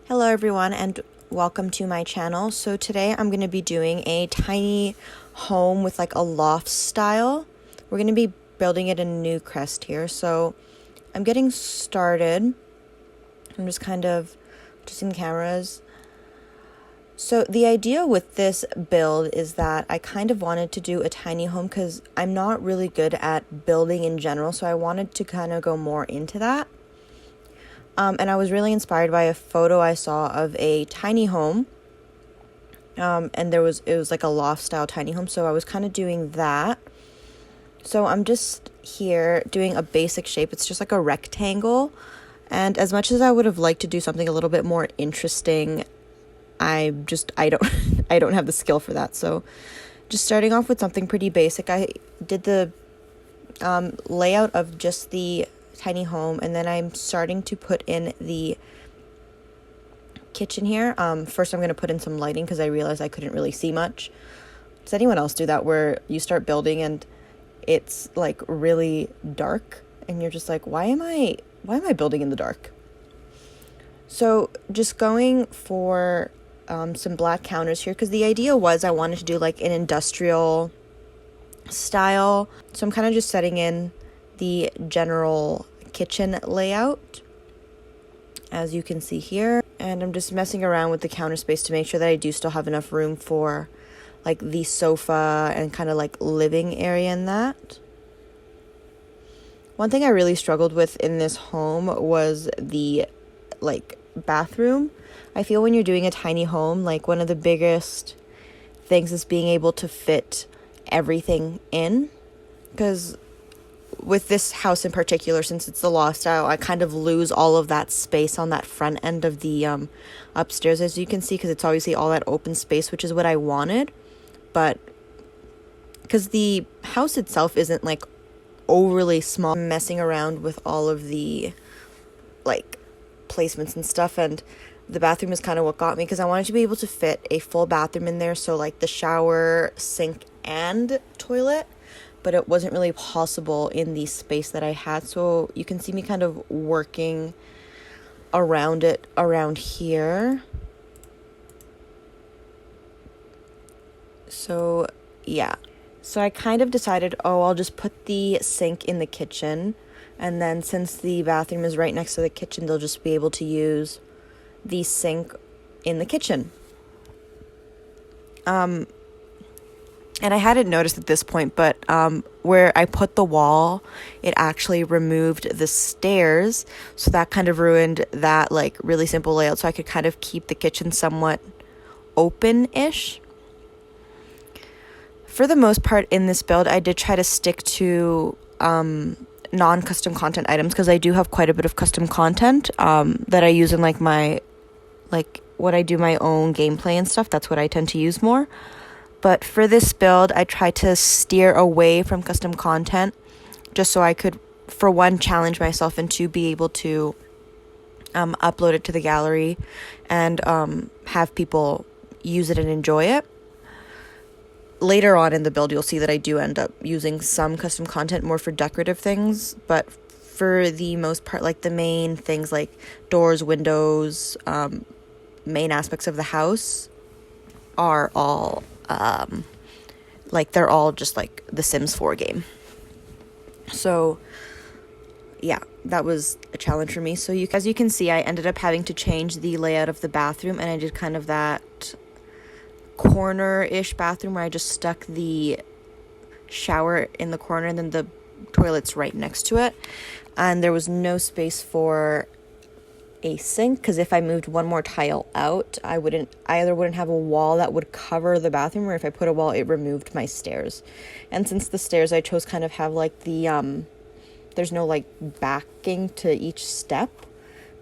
Hello everyone and welcome to my channel. So today I'm going to be doing a tiny home with like a loft style. We're going to be building it in New Crest here. So I'm getting started. I'm just kind of adjusting the cameras. So the idea with this build is that I kind of wanted to do a tiny home because I'm not really good at building in general. So I wanted to kind of go more into that. And I was really inspired by a photo I saw of a tiny home. And it was like a loft style tiny home. So I was kind of doing that. So I'm just here doing a basic shape. It's just like a rectangle. And as much as I would have liked to do something a little bit more interesting, I don't I don't have the skill for that. So just starting off with something pretty basic. I did the layout of just the tiny home, and then I'm starting to put in the kitchen here. First I'm going to put in some lighting because I realized I couldn't really see much. Does anyone else do that where you start building and it's like really dark and you're just like, why am I building in the dark? So just going for some black counters here because the idea was I wanted to do like an industrial style. So I'm kind of just setting in the general kitchen layout, as you can see here. And I'm just messing around with the counter space to make sure that I do still have enough room for like the sofa and kind of like living area in that. One thing I really struggled with in this home was the like bathroom. I feel when you're doing a tiny home, like one of the biggest things is being able to fit everything in, because with this house in particular, since it's the loft style, I kind of lose all of that space on that front end of the upstairs, as you can see, because it's obviously all that open space, which is what I wanted. But because the house itself isn't like overly small, I'm messing around with all of the like placements and stuff, and the bathroom is kind of what got me, because I wanted to be able to fit a full bathroom in there, so like the shower, sink, and toilet. But it wasn't really possible in the space that I had. So you can see me kind of working around it around here. So yeah. So I kind of decided, I'll just put the sink in the kitchen. And then since the bathroom is right next to the kitchen, they'll just be able to use the sink in the kitchen. And I hadn't noticed at this point, but where I put the wall, it actually removed the stairs. So that kind of ruined that like really simple layout. So I could kind of keep the kitchen somewhat open-ish. For the most part in this build, I did try to stick to non-custom content items, because I do have quite a bit of custom content that I use in like my, like when I do my own gameplay and stuff. That's what I tend to use more. But for this build, I tried to steer away from custom content just so I could, for one, challenge myself, and two, be able to upload it to the gallery and have people use it and enjoy it. Later on in the build, you'll see that I do end up using some custom content more for decorative things, but for the most part, like the main things like doors, windows, main aspects of the house are all like they're all just like the Sims 4 game. So yeah, that was a challenge for me. So as you can see, I ended up having to change the layout of the bathroom, and I did kind of that corner-ish bathroom where I just stuck the shower in the corner and then the toilet's right next to it, and there was no space for a sink, because if I moved one more tile out, I either wouldn't have a wall that would cover the bathroom, or if I put a wall, it removed my stairs. And since the stairs I chose kind of have like the there's no like backing to each step,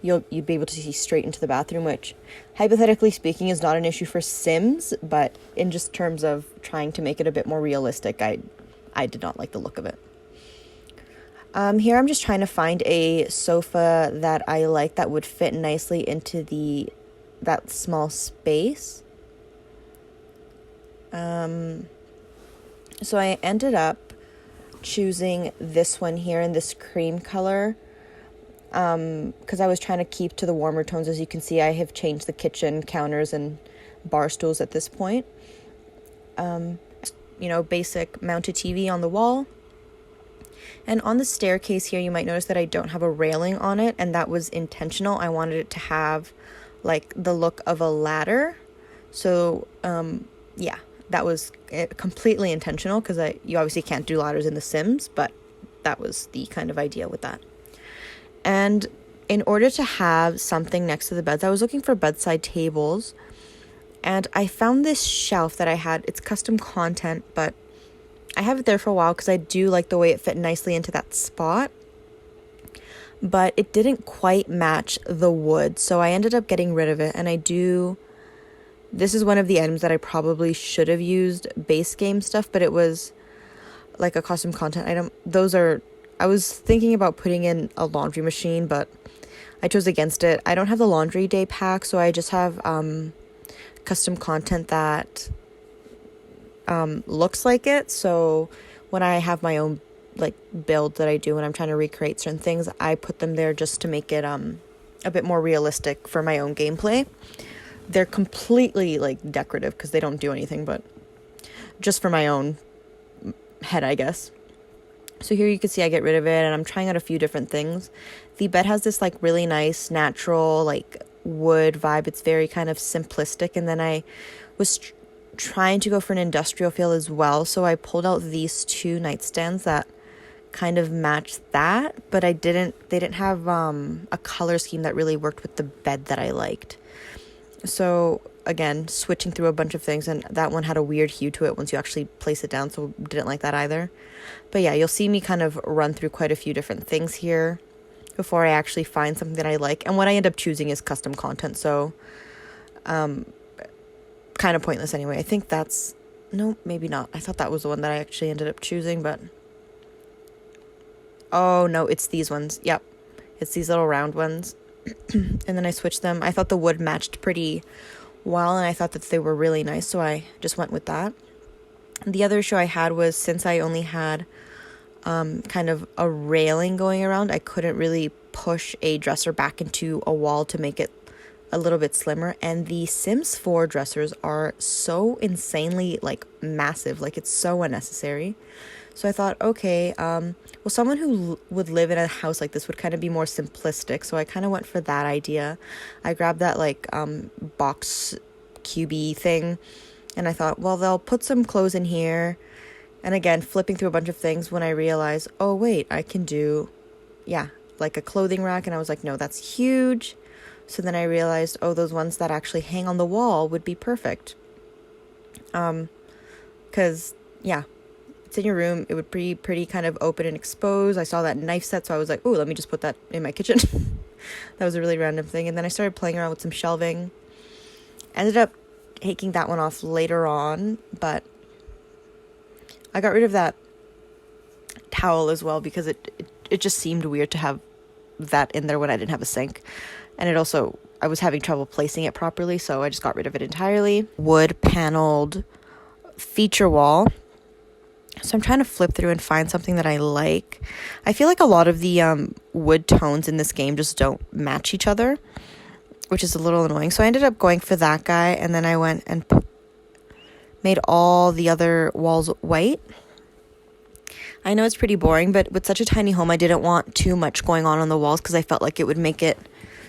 you'd be able to see straight into the bathroom, which hypothetically speaking is not an issue for Sims, but in just terms of trying to make it a bit more realistic, I did not like the look of it. Here I'm just trying to find a sofa that I like that would fit nicely into that small space. So I ended up choosing this one here in this cream color. because I was trying to keep to the warmer tones. As you can see, I have changed the kitchen counters and bar stools at this point. Basic mounted TV on the wall. And on the staircase here, you might notice that I don't have a railing on it, and that was intentional. I wanted it to have like the look of a ladder. So, that was completely intentional, because you obviously can't do ladders in The Sims, but that was the kind of idea with that. And in order to have something next to the beds, I was looking for bedside tables, and I found this shelf that I had. It's custom content, but I have it there for a while because I do like the way it fit nicely into that spot. But it didn't quite match the wood, so I ended up getting rid of it. And this is one of the items that I probably should have used base game stuff, but it was like a custom content item. I was thinking about putting in a laundry machine, but I chose against it. I don't have the laundry day pack, so I just have custom content that looks like it. So when I have my own like build that I do when I'm trying to recreate certain things, I put them there just to make it a bit more realistic for my own gameplay. They're completely like decorative because they don't do anything, but just for my own head, I guess. So here you can see I get rid of it, and I'm trying out a few different things. The bed has this like really nice natural like wood vibe. It's very kind of simplistic, and then I was trying to go for an industrial feel as well, so I pulled out these two nightstands that kind of matched that, but they didn't have a color scheme that really worked with the bed that I liked. So again, switching through a bunch of things, and that one had a weird hue to it once you actually place it down, so didn't like that either. But yeah, you'll see me kind of run through quite a few different things here before I actually find something that I like. And what I end up choosing is custom content, so kind of pointless anyway. I think no, maybe not. I thought that was the one that I actually ended up choosing, but oh no, it's these ones. Yep, it's these little round ones. And then I switched them. I thought the wood matched pretty well, and I thought that they were really nice, so I just went with that. The other issue I had was, since I only had kind of a railing going around, I couldn't really push a dresser back into a wall to make it a little bit slimmer. And the Sims 4 dressers are so insanely like massive, like it's so unnecessary. So I thought, okay, well, someone who would live in a house like this would kind of be more simplistic. So I kind of went for that idea. I grabbed that like box cubey thing, and I thought, well, they'll put some clothes in here. And again, flipping through a bunch of things, when I realized, oh wait, I can do, like a clothing rack. And I was like, no, that's huge. So then I realized, oh, those ones that actually hang on the wall would be perfect. Because it's in your room, it would be pretty kind of open and exposed. I saw that knife set, so I was like, oh, let me just put that in my kitchen. That was a really random thing. And then I started playing around with some shelving. Ended up taking that one off later on, but I got rid of that towel as well because it just seemed weird to have that in there when I didn't have a sink. And I was having trouble placing it properly, so I just got rid of it entirely. Wood paneled feature wall. So I'm trying to flip through and find something that I like. I feel like a lot of the wood tones in this game just don't match each other, which is a little annoying. So I ended up going for that guy, and then I went and made all the other walls white. I know it's pretty boring, but with such a tiny home, I didn't want too much going on the walls because I felt like it would make it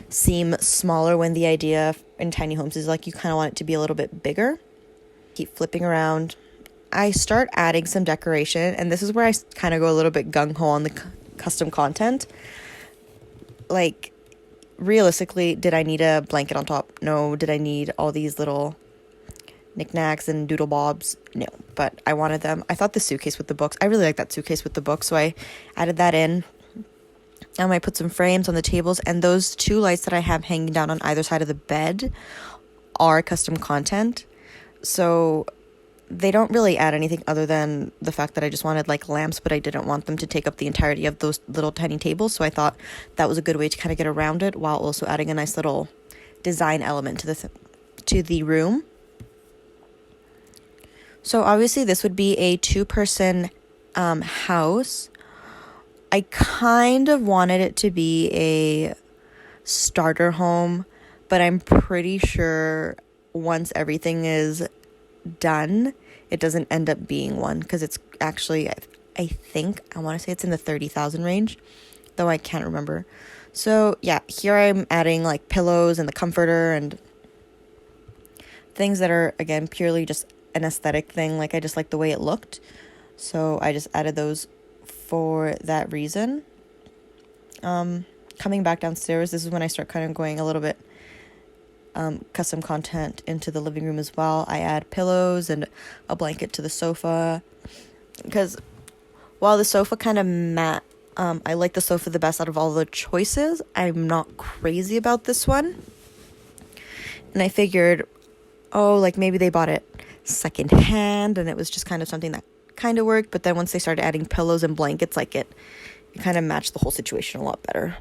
seem smaller, when the idea in tiny homes is like you kind of want it to be a little bit bigger. Keep flipping around. I start adding some decoration, and this is where I kind of go a little bit gung-ho on the custom content. Like, realistically, did I need a blanket on top? No. Did I need all these little knickknacks and doodle bobs? No, but I wanted them. I thought the suitcase with the books, I really like that suitcase with the books, so I added that in. I put some frames on the tables, and those two lights that I have hanging down on either side of the bed are custom content. So they don't really add anything other than the fact that I just wanted like lamps, but I didn't want them to take up the entirety of those little tiny tables. So I thought that was a good way to kind of get around it while also adding a nice little design element to the room. So obviously this would be a 2-person house. I kind of wanted it to be a starter home, but I'm pretty sure once everything is done, it doesn't end up being one, because it's actually, I want to say it's in the 30,000 range, though I can't remember. So yeah, here I'm adding like pillows and the comforter and things that are, again, purely just an aesthetic thing. Like, I just like the way it looked, so I just added those for that reason. Coming back downstairs, this is when I start kind of going a little bit custom content into the living room as well. I add pillows and a blanket to the sofa, because while the sofa kind of I like the sofa the best out of all the choices, I'm not crazy about this one. And I figured, oh, like maybe they bought it secondhand and it was just kind of something that kind of worked. But then once they started adding pillows and blankets, like it kind of matched the whole situation a lot better.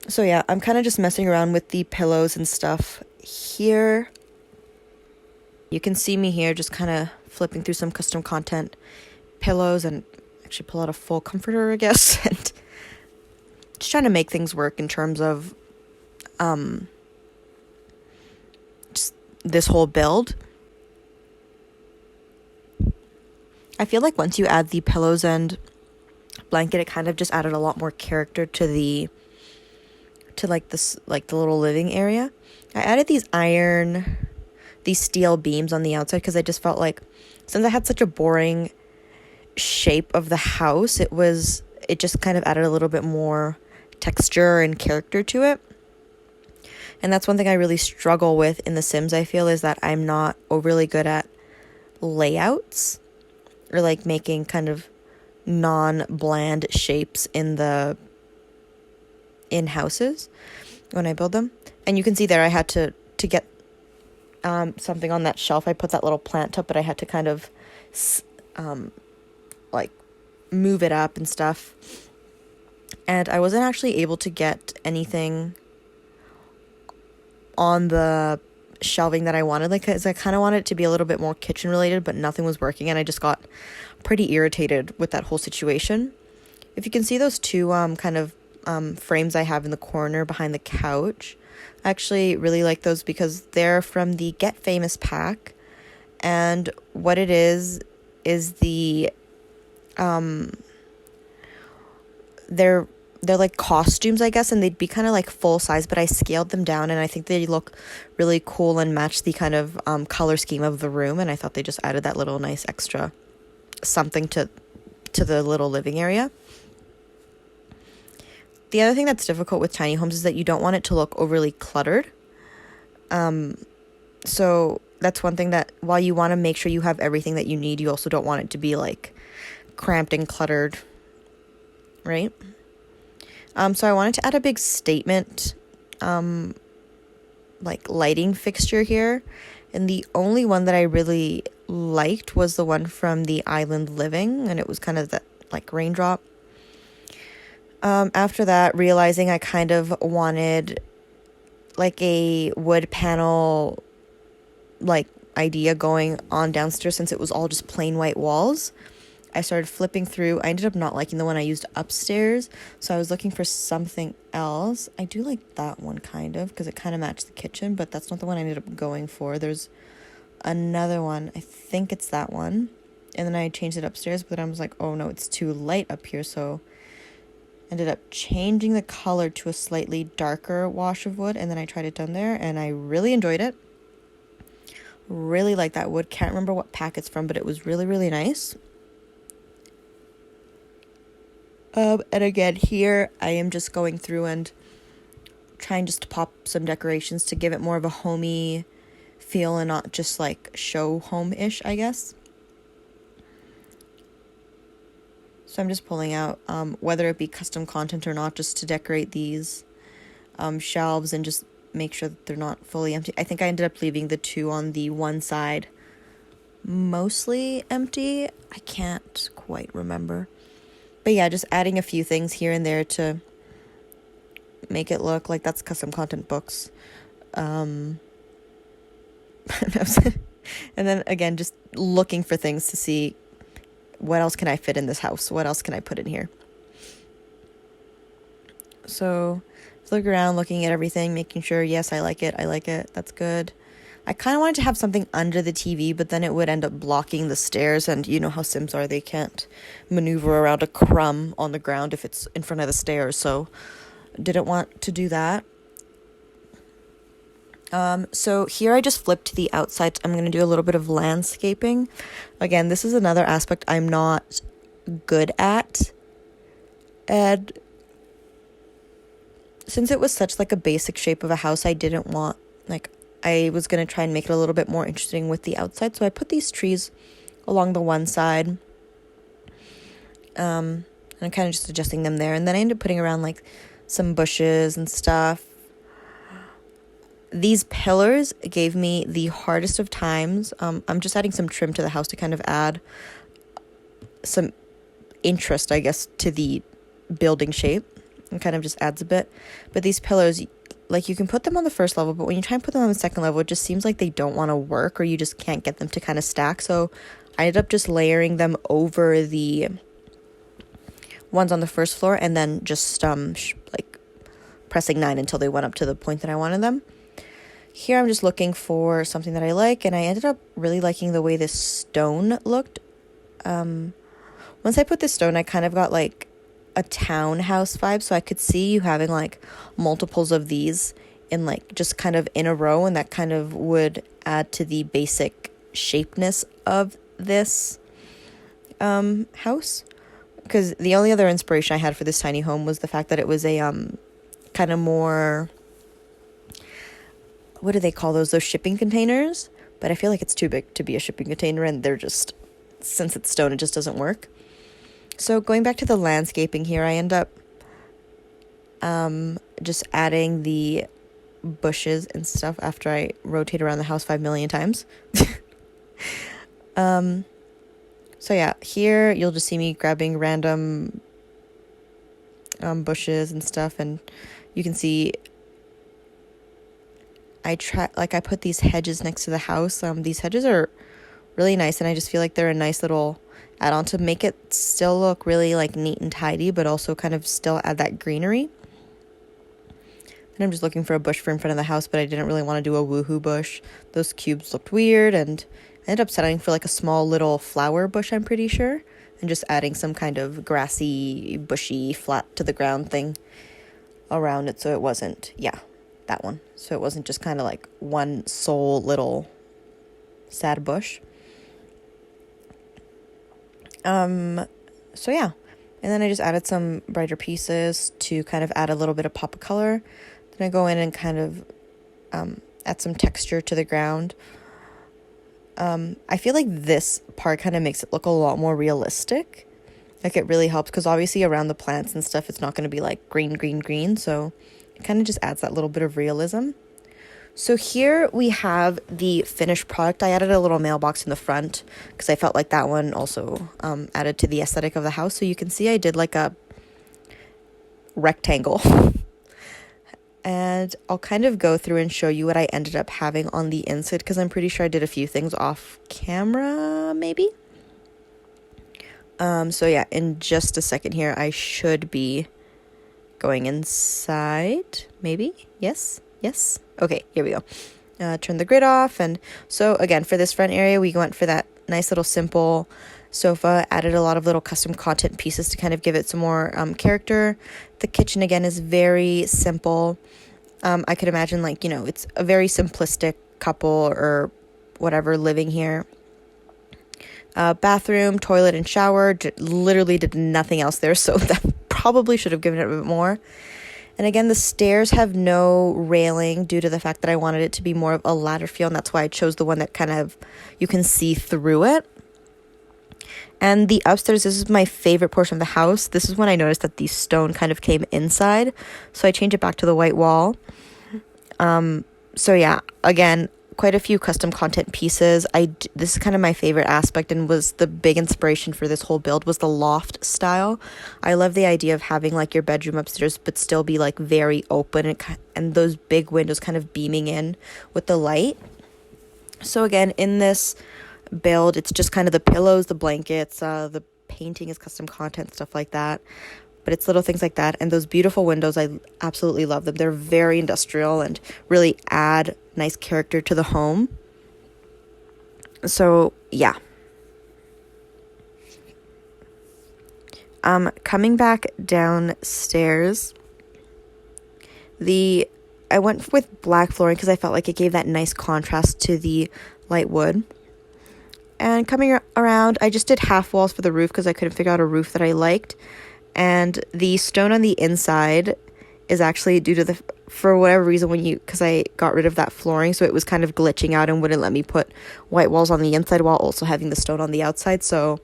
So yeah, I'm kind of just messing around with the pillows and stuff here. You can see me here just kind of flipping through some custom content pillows, and actually pull out a full comforter, I guess, and just trying to make things work in terms of just this whole build. I feel like once you add the pillows and blanket, it kind of just added a lot more character to the little living area. I added these steel beams on the outside because I just felt like, since I had such a boring shape of the house, it just kind of added a little bit more texture and character to it. And that's one thing I really struggle with in The Sims, I feel, is that I'm not overly good at layouts, or like making kind of non-bland shapes in houses when I build them. And you can see there I had to get something on that shelf. I put that little plant up, but I had to kind of like move it up and stuff. And I wasn't actually able to get anything on the shelving that I wanted, like, because I kind of wanted it to be a little bit more kitchen related, but nothing was working, and I just got pretty irritated with that whole situation. If you can see those two kind of frames I have in the corner behind the couch, I actually really like those because they're from the Get Famous pack, and what it is the they're like costumes, I guess, and they'd be kind of like full size, but I scaled them down, and I think they look really cool and match the kind of color scheme of the room, and I thought they just added that little nice extra something to the little living area. The other thing that's difficult with tiny homes is that you don't want it to look overly cluttered. So that's one thing that, while you want to make sure you have everything that you need, you also don't want it to be like cramped and cluttered, right? So I wanted to add a big statement, like lighting fixture here. And the only one that I really liked was the one from the Island Living, and it was kind of that like raindrop. After that, realizing I kind of wanted like a wood panel like idea going on downstairs, since it was all just plain white walls. I started flipping through. I ended up not liking the one I used upstairs, so I was looking for something else. I do like that one kind of, because it kind of matched the kitchen, but that's not the one I ended up going for. There's another one. I think it's that one. And then I changed it upstairs, but then I was like, oh no, it's too light up here, so ended up changing the color to a slightly darker wash of wood, and then I tried it down there, and I really enjoyed it. Really like that wood. Can't remember what pack it's from, but it was really, really nice. And again, here I am just going through and trying just to pop some decorations to give it more of a homey feel and not just like show home-ish, I guess. So I'm just pulling out, whether it be custom content or not, just to decorate these shelves and just make sure that they're not fully empty. I think I ended up leaving the two on the one side mostly empty. I can't quite remember. But yeah, just adding a few things here and there to make it look like that's custom content books. And then again, just looking for things to see what else can I fit in this house? What else can I put in here? So look around, looking at everything, making sure, yes, I like it, that's good. I kind of wanted to have something under the TV, but then it would end up blocking the stairs, and you know how Sims are, they can't maneuver around a crumb on the ground if it's in front of the stairs, so didn't want to do that. So here I just flipped to the outside. I'm going to do a little bit of landscaping. Again, this is another aspect I'm not good at. And since it was such like a basic shape of a house, I didn't want, like, I was going to try and make it a little bit more interesting with the outside. So I put these trees along the one side. And I'm kind of just adjusting them there. And then I ended up putting around like some bushes and stuff. These pillars gave me the hardest of times. I'm just adding some trim to the house to kind of add some interest, I guess, to the building shape. And kind of just adds a bit. But these pillars, like, you can put them on the first level, but when you try and put them on the second level, it just seems like they don't want to work, or you just can't get them to kind of stack. So I ended up just layering them over the ones on the first floor, and then just like pressing 9 until they went up to the point that I wanted them. Here I'm just looking for something that I like, and I ended up really liking the way this stone looked. Once I put this stone, I kind of got like a townhouse vibe, so I could see you having like multiples of these in like just kind of in a row, and that kind of would add to the basic shapeness of this house. Because the only other inspiration I had for this tiny home was the fact that it was a kind of more, what do they call those shipping containers? But I feel like it's too big to be a shipping container, and they're just, since it's stone, it just doesn't work. So going back to the landscaping here, I end up just adding the bushes and stuff after I rotate around the house 5 million times. So yeah, here you'll just see me grabbing random bushes and stuff, and you can see I put these hedges next to the house. These hedges are really nice, and I just feel like they're a nice little add-on to make it still look really like neat and tidy, but also kind of still add that greenery. And I'm just looking for a bush for in front of the house, but I didn't really want to do a woohoo bush. Those cubes looked weird, and I ended up settling for like a small little flower bush, I'm pretty sure, and just adding some kind of grassy, bushy, flat to the ground thing around it, so it wasn't, that one. So it wasn't just kind of like one sole little sad bush. So yeah, and then I just added some brighter pieces to kind of add a little bit of pop of color. Then I go in and kind of add some texture to the ground. I feel like this part kind of makes it look a lot more realistic. Like, it really helps, because obviously around the plants and stuff, it's not going to be like green, so it kind of just adds that little bit of realism. So here we have the finished product. I added a little mailbox in the front because I felt like that one also added to the aesthetic of the house. So you can see I did like a rectangle. And I'll kind of go through and show you what I ended up having on the inside, because I'm pretty sure I did a few things off camera, maybe. So yeah, in just a second here, I should be going inside, maybe. Yes. Okay, here we go. Turn the grid off. And so again, for this front area, we went for that nice little simple sofa, added a lot of little custom content pieces to kind of give it some more character. The kitchen, again, is very simple. I could imagine, like, it's a very simplistic couple or whatever living here. Bathroom, toilet, and shower. Literally did nothing else there, so that probably should have given it a bit more. And again, the stairs have no railing due to the fact that I wanted it to be more of a ladder feel, and that's why I chose the one that kind of, you can see through it. And the upstairs, this is my favorite portion of the house. This is when I noticed that the stone kind of came inside, so I changed it back to the white wall. So yeah, again, quite a few custom content pieces. This is kind of my favorite aspect, and was the big inspiration for this whole build, was the loft style. I love the idea of having like your bedroom upstairs but still be like very open, and those big windows kind of beaming in with the light. So again, in this build, it's just kind of the pillows, the blankets, the painting is custom content, stuff like that. but it's little things like that. And those beautiful windows, I absolutely love them. They're very industrial and really add nice character to the home. So yeah. Coming back downstairs, I went with black flooring because I felt like it gave that nice contrast to the light wood. And coming around, I just did half walls for the roof because I couldn't figure out a roof that I liked. And the stone on the inside is actually due to for whatever reason, because I got rid of that flooring, so it was kind of glitching out and wouldn't let me put white walls on the inside while also having the stone on the outside. So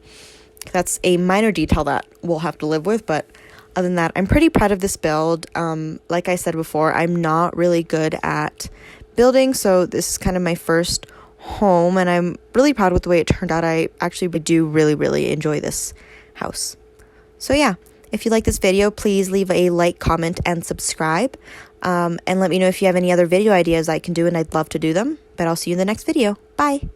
that's a minor detail that we'll have to live with, but other than that, I'm pretty proud of this build. Like I said before, I'm not really good at building, so this is kind of my first home, and I'm really proud with the way it turned out. I actually do really, really enjoy this house. So yeah, if you like this video, please leave a like, comment, and subscribe. And let me know if you have any other video ideas I can do, and I'd love to do them. But I'll see you in the next video. Bye!